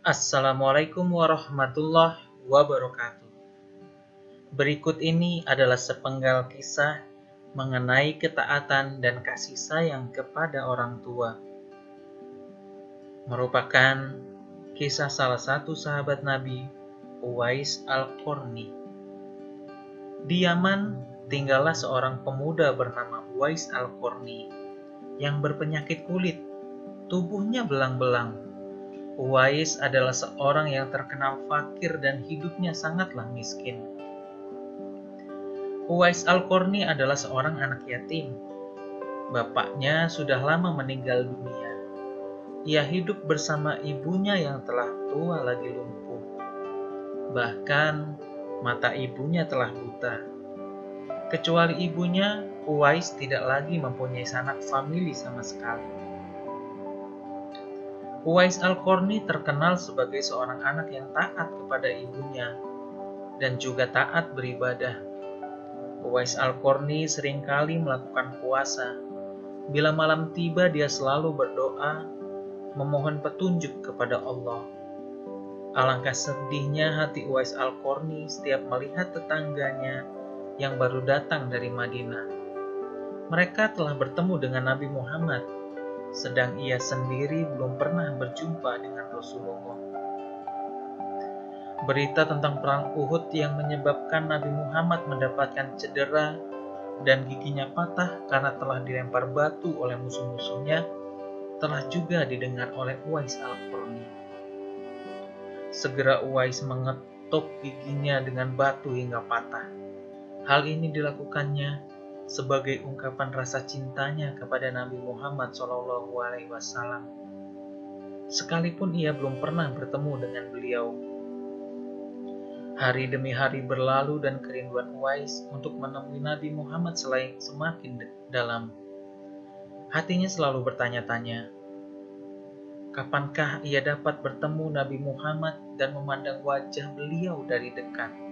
Assalamualaikum warahmatullahi wabarakatuh. Berikut ini adalah sepenggal kisah mengenai ketaatan dan kasih sayang kepada orang tua. Merupakan kisah salah satu sahabat Nabi, Uwais Al-Qarni. Di Yaman tinggallah seorang pemuda bernama Uwais Al-Qarni yang berpenyakit kulit. Tubuhnya belang-belang. Uwais adalah seorang yang terkenal fakir dan hidupnya sangatlah miskin. Uwais Al-Qarni adalah seorang anak yatim. Bapaknya sudah lama meninggal dunia. Ia hidup bersama ibunya yang telah tua lagi lumpuh. Bahkan mata ibunya telah buta. Kecuali ibunya, Uwais tidak lagi mempunyai sanak famili sama sekali. Uwais Al-Qarni terkenal sebagai seorang anak yang taat kepada ibunya dan juga taat beribadah. Uwais Al-Qarni seringkali melakukan puasa. Bila malam tiba, dia selalu berdoa, memohon petunjuk kepada Allah. Alangkah sedihnya hati Uwais Al-Qarni setiap melihat tetangganya yang baru datang dari Madinah. Mereka telah bertemu dengan Nabi Muhammad, sedang ia sendiri belum pernah berjumpa dengan Rasulullah. Berita tentang perang Uhud yang menyebabkan Nabi Muhammad mendapatkan cedera dan giginya patah karena telah dilempar batu oleh musuh-musuhnya telah juga didengar oleh Uwais Al-Qarni. Segera Uwais mengetuk giginya dengan batu hingga patah. Hal ini dilakukannya sebagai ungkapan rasa cintanya kepada Nabi Muhammad SAW, sekalipun ia belum pernah bertemu dengan beliau. Hari demi hari berlalu dan kerinduan Uwais untuk menemui Nabi Muhammad semakin dalam. Hatinya selalu bertanya-tanya, kapankah ia dapat bertemu Nabi Muhammad dan memandang wajah beliau dari dekat?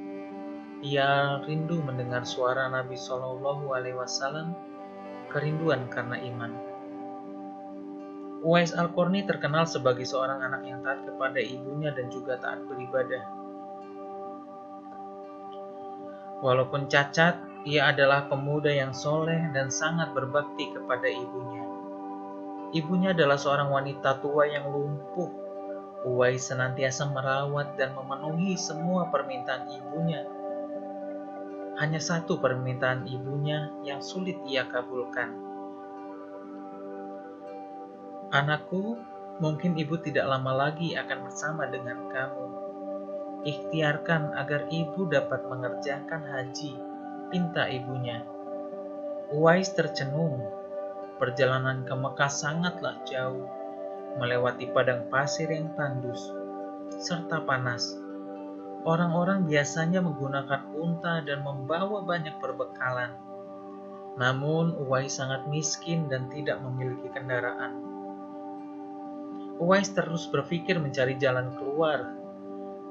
Ia rindu mendengar suara Nabi SAW, kerinduan karena iman. Uwais Al-Qarni terkenal sebagai seorang anak yang taat kepada ibunya dan juga taat beribadah. Walaupun cacat, ia adalah pemuda yang soleh dan sangat berbakti kepada ibunya. Ibunya adalah seorang wanita tua yang lumpuh. Uwais senantiasa merawat dan memenuhi semua permintaan ibunya. Hanya satu permintaan ibunya yang sulit ia kabulkan. Anakku, mungkin ibu tidak lama lagi akan bersama dengan kamu. Ikhtiarkan agar ibu dapat mengerjakan haji, pinta ibunya. Uwais tercenung. Perjalanan ke Mekah sangatlah jauh, melewati padang pasir yang tandus, serta panas. Orang-orang biasanya menggunakan unta dan membawa banyak perbekalan. Namun, Uwais sangat miskin dan tidak memiliki kendaraan. Uwais terus berpikir mencari jalan keluar.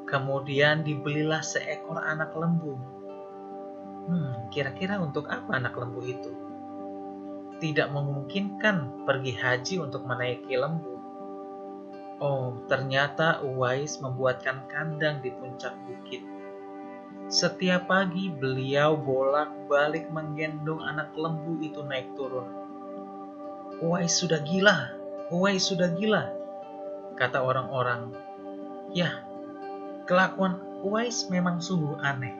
Kemudian dibelilah seekor anak lembu. Kira-kira untuk apa anak lembu itu? Tidak memungkinkan pergi haji untuk menaiki lembu. Oh, ternyata Uwais membuatkan kandang di puncak bukit. Setiap pagi beliau bolak-balik menggendong anak lembu itu naik turun. Uwais sudah gila, Uwais sudah gila, kata orang-orang. Yah, kelakuan Uwais memang sungguh aneh.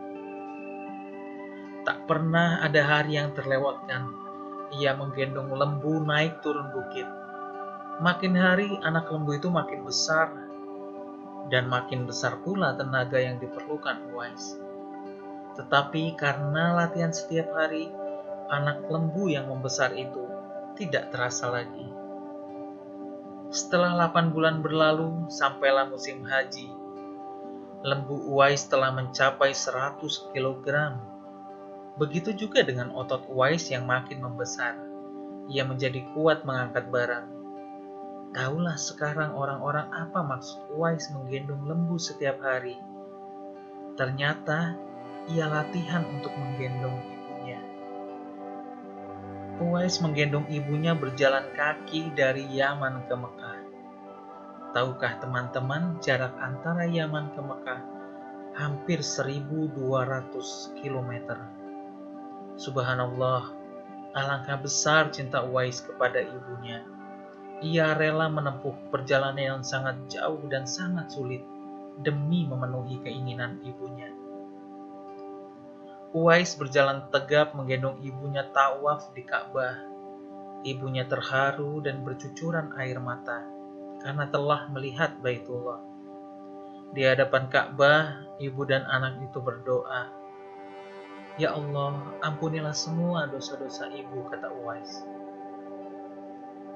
Tak pernah ada hari yang terlewatkan ia menggendong lembu naik turun bukit. Makin hari anak lembu itu makin besar, dan makin besar pula tenaga yang diperlukan Uwais. Tetapi karena latihan setiap hari, anak lembu yang membesar itu tidak terasa lagi. Setelah 8 bulan berlalu, sampailah musim haji. Lembu Uwais telah mencapai 100 kg. Begitu juga dengan otot Uwais yang makin membesar. Ia menjadi kuat mengangkat barang. Tahulah sekarang orang-orang apa maksud Uwais menggendong lembu setiap hari. Ternyata ia latihan untuk menggendong ibunya. Uwais menggendong ibunya berjalan kaki dari Yaman ke Mekah. Tahukah teman-teman, jarak antara Yaman ke Mekah hampir 1.200 km. Subhanallah, alangkah besar cinta Uwais kepada ibunya. Ia rela menempuh perjalanan yang sangat jauh dan sangat sulit demi memenuhi keinginan ibunya. Uwais berjalan tegap menggendong ibunya tawaf di Ka'bah. Ibunya terharu dan bercucuran air mata karena telah melihat Baitullah. Di hadapan Ka'bah, ibu dan anak itu berdoa, "Ya Allah, ampunilah semua dosa-dosa ibu," kata Uwais.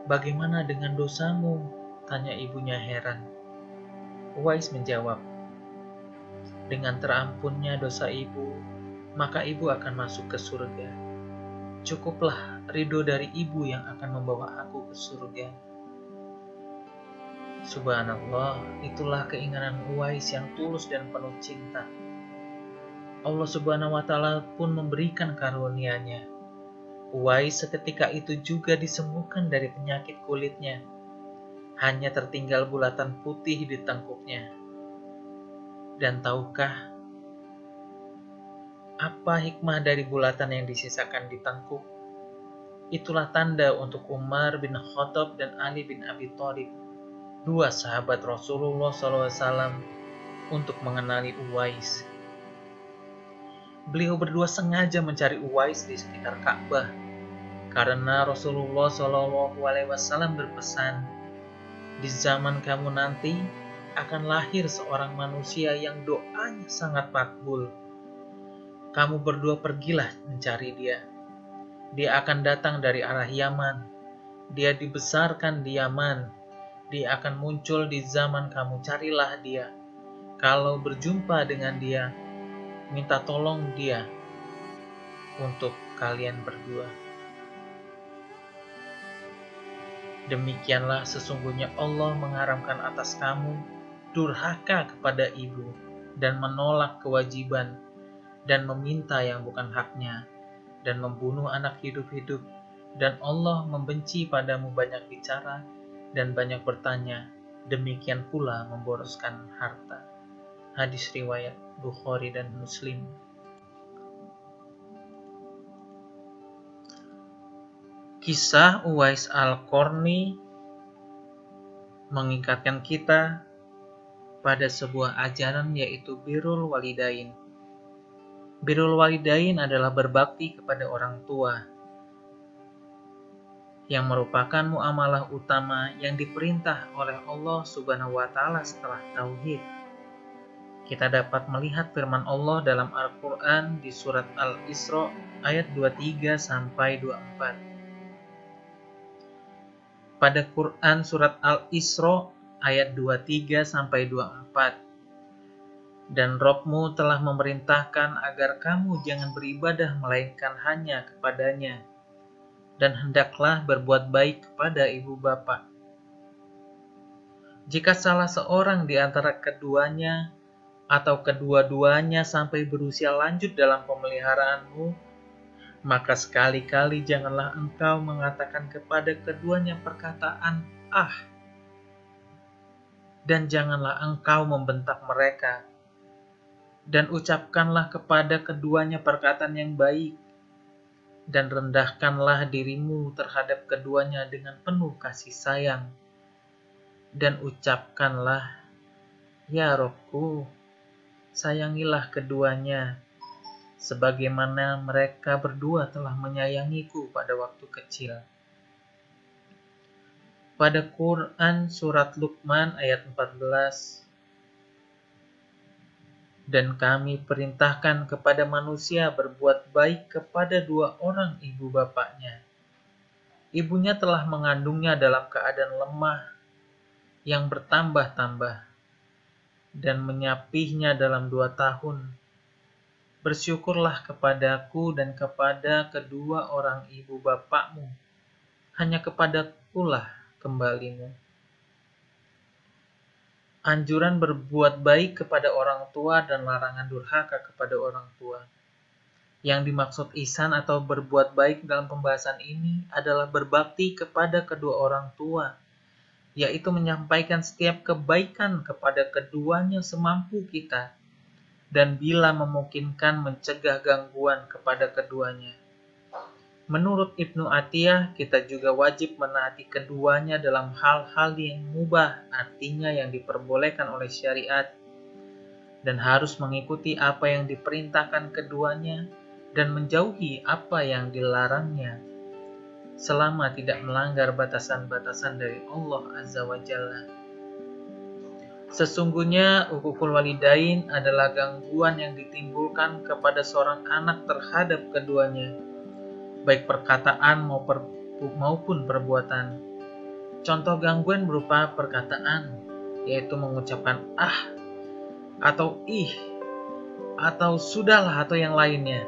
"Bagaimana dengan dosamu?" tanya ibunya heran. Uwais menjawab, "Dengan terampunnya dosa ibu, maka ibu akan masuk ke surga. Cukuplah ridho dari ibu yang akan membawa aku ke surga." Subhanallah, itulah keinginan Uwais yang tulus dan penuh cinta. Allah Subhanahu wa Ta'ala pun memberikan karunia-Nya. Uwais seketika itu juga disembuhkan dari penyakit kulitnya. Hanya tertinggal bulatan putih di tengkuknya. Dan tahukah apa hikmah dari bulatan yang disisakan di tengkuk? Itulah tanda untuk Umar bin Khattab dan Ali bin Abi Thalib, dua sahabat Rasulullah SAW, untuk mengenali Uwais. Beliau berdua sengaja mencari Uwais di sekitar Ka'bah, karena Rasulullah SAW berpesan, "Di zaman kamu nanti akan lahir seorang manusia yang doanya sangat makbul. Kamu berdua pergilah mencari dia. Dia akan datang dari arah Yaman. Dia dibesarkan di Yaman. Dia akan muncul di zaman kamu, carilah dia. Kalau berjumpa dengan dia, minta tolong dia untuk kalian berdua." Demikianlah sesungguhnya Allah mengharamkan atas kamu durhaka kepada ibu dan menolak kewajiban dan meminta yang bukan haknya dan membunuh anak hidup-hidup, dan Allah membenci padamu banyak bicara dan banyak bertanya, demikian pula memboroskan harta. Hadis riwayat Bukhari dan Muslim. Kisah Uwais Al-Qarni mengingatkan kita pada sebuah ajaran, yaitu birrul walidain. Birrul walidain adalah berbakti kepada orang tua, yang merupakan muamalah utama yang diperintah oleh Allah Subhanahu wa Ta'ala setelah tauhid. Kita dapat melihat firman Allah dalam Al-Quran di surat Al-Isra ayat 23-24. Pada Quran surat Al-Isra ayat 23-24. Dan Rabb-mu telah memerintahkan agar kamu jangan beribadah melainkan hanya kepadanya, dan hendaklah berbuat baik kepada ibu bapa. Jika salah seorang di antara keduanya atau kedua-duanya sampai berusia lanjut dalam pemeliharaanmu, maka sekali-kali janganlah engkau mengatakan kepada keduanya perkataan "ah", dan janganlah engkau membentak mereka, dan ucapkanlah kepada keduanya perkataan yang baik, dan rendahkanlah dirimu terhadap keduanya dengan penuh kasih sayang, dan ucapkanlah, "Ya Rabbku, sayangilah keduanya sebagaimana mereka berdua telah menyayangiku pada waktu kecil." Pada Quran surat Luqman ayat 14. Dan kami perintahkan kepada manusia berbuat baik kepada dua orang ibu bapaknya. Ibunya telah mengandungnya dalam keadaan lemah yang bertambah-tambah dan menyapihnya dalam 2 tahun. Bersyukurlah kepadaku dan kepada kedua orang ibu bapakmu. Hanya kepadakulah kembalimu. Anjuran berbuat baik kepada orang tua dan larangan durhaka kepada orang tua. Yang dimaksud ihsan atau berbuat baik dalam pembahasan ini adalah berbakti kepada kedua orang tua yaitu menyampaikan setiap kebaikan kepada keduanya semampu kita, dan bila memungkinkan mencegah gangguan kepada keduanya. Menurut Ibnu Atiyah, kita juga wajib menaati keduanya dalam hal-hal yang mubah, artinya yang diperbolehkan oleh syariat, dan harus mengikuti apa yang diperintahkan keduanya dan menjauhi apa yang dilarangnya, selama tidak melanggar batasan-batasan dari Allah Azza wa Jalla. Sesungguhnya uququl walidain adalah gangguan yang ditimbulkan kepada seorang anak terhadap keduanya, baik perkataan maupun perbuatan. Contoh gangguan berupa perkataan, yaitu mengucapkan atau ih, atau sudahlah atau yang lainnya,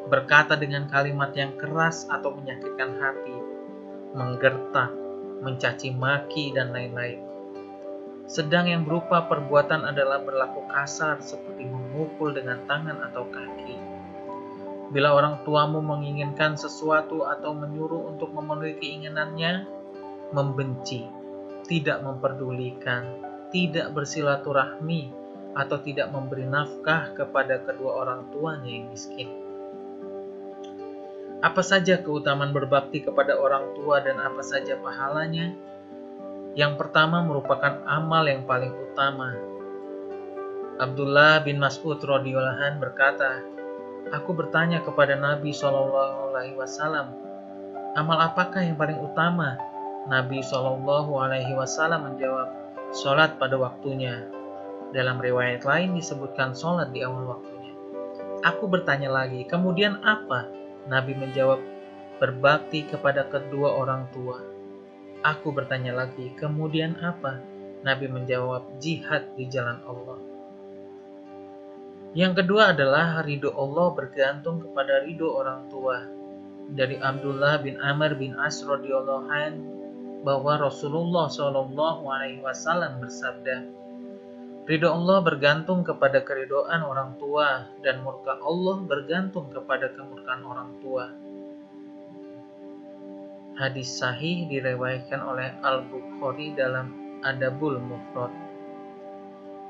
berkata dengan kalimat yang keras atau menyakitkan hati, menggertak, mencaci maki, dan lain-lain. Sedang yang berupa perbuatan adalah berlaku kasar seperti memukul dengan tangan atau kaki. Bila orang tuamu menginginkan sesuatu atau menyuruh untuk memenuhi keinginannya, membenci, tidak memperdulikan, tidak bersilaturahmi, atau tidak memberi nafkah kepada kedua orang tuanya yang miskin. Apa saja keutamaan berbakti kepada orang tua dan apa saja pahalanya? Yang pertama merupakan amal yang paling utama. Abdullah bin Mas'ud radhiyallahu anhu berkata, "Aku bertanya kepada Nabi SAW, amal apakah yang paling utama?" Nabi SAW menjawab, "Sholat pada waktunya." Dalam riwayat lain disebutkan sholat di awal waktunya. Aku bertanya lagi, kemudian apa? Nabi menjawab, berbakti kepada kedua orang tua. Aku bertanya lagi, kemudian apa? Nabi menjawab, jihad di jalan Allah. Yang kedua adalah ridho Allah bergantung kepada ridho orang tua. Dari Abdullah bin Amr bin As radhiyallahu anhu bahwa Rasulullah SAW bersabda, ridho Allah bergantung kepada keridhoan orang tua, dan murka Allah bergantung kepada kemurkaan orang tua. Hadis sahih diriwayatkan oleh Al-Bukhari dalam Adabul Mufrad.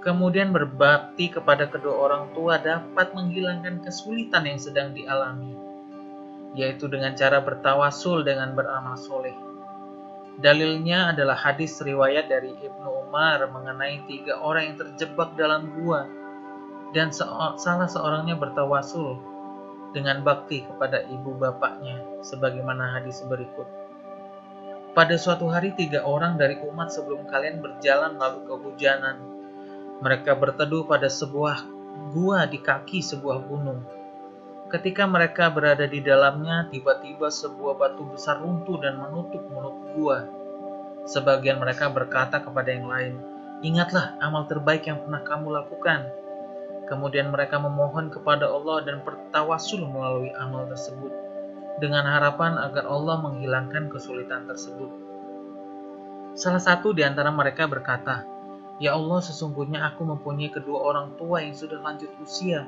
Kemudian berbakti kepada kedua orang tua dapat menghilangkan kesulitan yang sedang dialami, yaitu dengan cara bertawasul dengan beramal soleh. Dalilnya adalah hadis riwayat dari Ibnu Umar mengenai 3 orang yang terjebak dalam gua, dan salah seorangnya bertawasul dengan bakti kepada ibu bapaknya, sebagaimana hadis berikut. Pada suatu hari 3 orang dari umat sebelum kalian berjalan lalu kehujanan. Mereka berteduh pada sebuah gua di kaki sebuah gunung. Ketika mereka berada di dalamnya, tiba-tiba sebuah batu besar runtuh dan menutup mulut gua. Sebagian mereka berkata kepada yang lain, "Ingatlah amal terbaik yang pernah kamu lakukan." Kemudian mereka memohon kepada Allah dan bertawasul melalui amal tersebut, dengan harapan agar Allah menghilangkan kesulitan tersebut. Salah satu di antara mereka berkata, "Ya Allah, sesungguhnya aku mempunyai kedua orang tua yang sudah lanjut usia,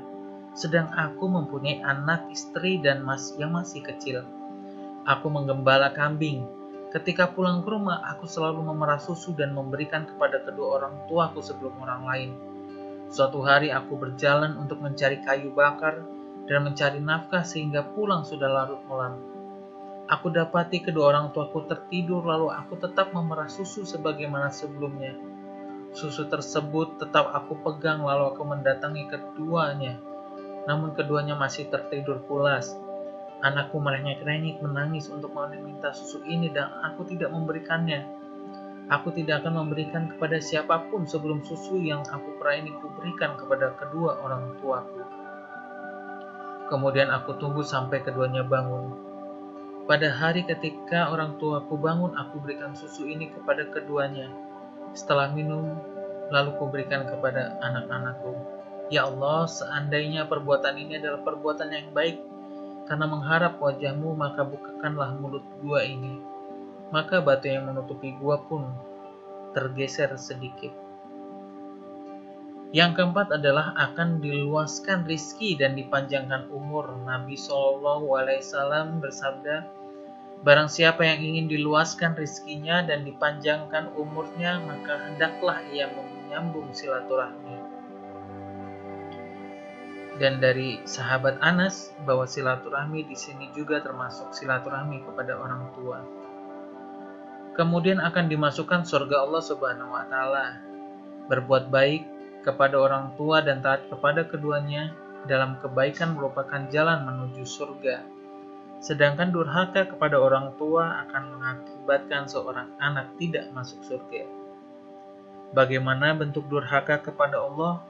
sedang aku mempunyai anak, istri, dan yang masih kecil. Aku menggembala kambing. Ketika pulang ke rumah, aku selalu memerah susu dan memberikan kepada kedua orang tuaku sebelum orang lain. Suatu hari aku berjalan untuk mencari kayu bakar dan mencari nafkah sehingga pulang sudah larut malam. Aku dapati kedua orang tuaku tertidur, lalu aku tetap memerah susu sebagaimana sebelumnya. Susu tersebut tetap aku pegang, lalu aku mendatangi keduanya. Namun keduanya masih tertidur pulas. Anakku merengek-rengek menangis untuk meminta susu ini dan aku tidak memberikannya. Aku tidak akan memberikan kepada siapapun sebelum susu yang aku perah ini kuberikan kepada kedua orang tuaku." Kemudian aku tunggu sampai keduanya bangun. Pada hari ketika orang tuaku bangun, aku berikan susu ini kepada keduanya. Setelah minum, lalu kuberikan kepada anak-anakku. Ya Allah, seandainya perbuatan ini adalah perbuatan yang baik, karena mengharap wajah-Mu, maka bukakanlah mulut gua ini. Maka batu yang menutupi gua pun tergeser sedikit. Yang keempat adalah akan diluaskan rizki dan dipanjangkan umur. Nabi SAW bersabda, Barang siapa yang ingin diluaskan rizkinya dan dipanjangkan umurnya, maka hendaklah ia menyambung silaturahmi. Dan dari sahabat Anas bahwa silaturahmi di sini juga termasuk silaturahmi kepada orang tua. Kemudian akan dimasukkan surga Allah Subhanahu wa taala. Berbuat baik kepada orang tua dan taat kepada keduanya dalam kebaikan merupakan jalan menuju surga. Sedangkan durhaka kepada orang tua akan mengakibatkan seorang anak tidak masuk surga. Bagaimana bentuk durhaka kepada Allah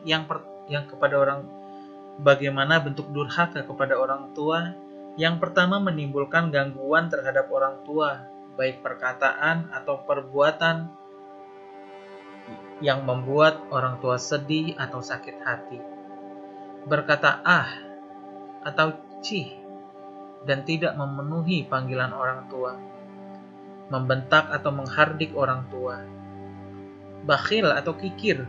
bagaimana bentuk durhaka kepada orang tua? Yang pertama, menimbulkan gangguan terhadap orang tua, baik perkataan atau perbuatan yang membuat orang tua sedih atau sakit hati. Berkata ah atau cih dan tidak memenuhi panggilan orang tua. Membentak atau menghardik orang tua. Bakhil atau kikir,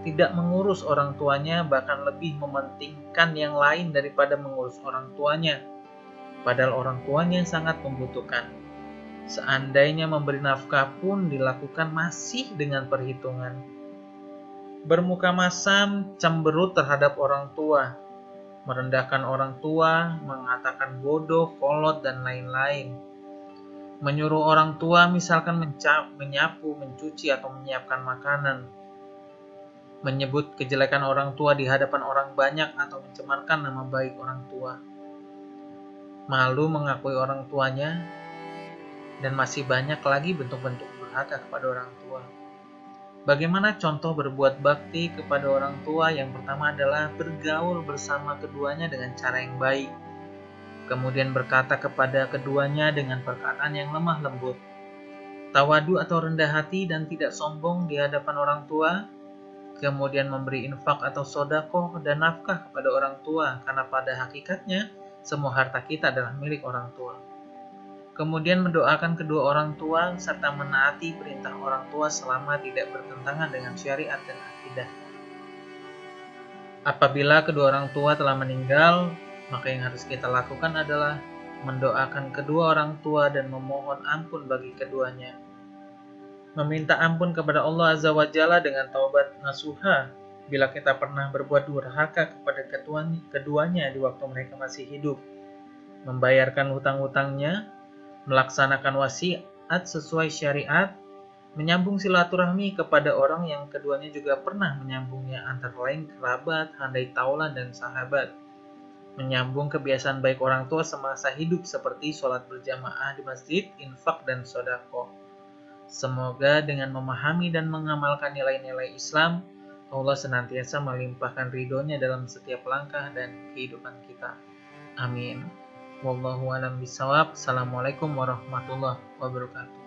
tidak mengurus orang tuanya, bahkan lebih mementingkan yang lain daripada mengurus orang tuanya. Padahal orang tuanya sangat membutuhkan. Seandainya memberi nafkah pun dilakukan masih dengan perhitungan. Bermuka masam, cemberut terhadap orang tua, merendahkan orang tua, mengatakan bodoh, kolot, dan lain-lain. Menyuruh orang tua misalkan menyapu, mencuci, atau menyiapkan makanan. Menyebut kejelekan orang tua di hadapan orang banyak atau mencemarkan nama baik orang tua. Malu mengakui orang tuanya, dan masih banyak lagi bentuk-bentuk durhaka kepada orang tua. Bagaimana contoh berbuat bakti kepada orang tua? Yang pertama adalah bergaul bersama keduanya dengan cara yang baik. Kemudian berkata kepada keduanya dengan perkataan yang lemah lembut. Tawadu atau rendah hati dan tidak sombong di hadapan orang tua. Kemudian memberi infak atau sodakoh dan nafkah kepada orang tua, karena pada hakikatnya semua harta kita adalah milik orang tua. Kemudian mendoakan kedua orang tua serta menaati perintah orang tua selama tidak bertentangan dengan syariat dan akidah. Apabila kedua orang tua telah meninggal, maka yang harus kita lakukan adalah mendoakan kedua orang tua dan memohon ampun bagi keduanya. Meminta ampun kepada Allah Azza wa Jalla dengan taubat nasuha bila kita pernah berbuat durhaka kepada keduanya di waktu mereka masih hidup. Membayarkan hutang-hutangnya, melaksanakan wasiat sesuai syariat, menyambung silaturahmi kepada orang yang keduanya juga pernah menyambungnya, antara lain kerabat, handai taulan, dan sahabat. Menyambung kebiasaan baik orang tua semasa hidup seperti sholat berjamaah di masjid, infak, dan sedekah. Semoga dengan memahami dan mengamalkan nilai-nilai Islam, Allah senantiasa melimpahkan ridhonya dalam setiap langkah dan kehidupan kita. Amin. Wallahu a'lam bishawab. Assalamualaikum warahmatullahi wabarakatuh.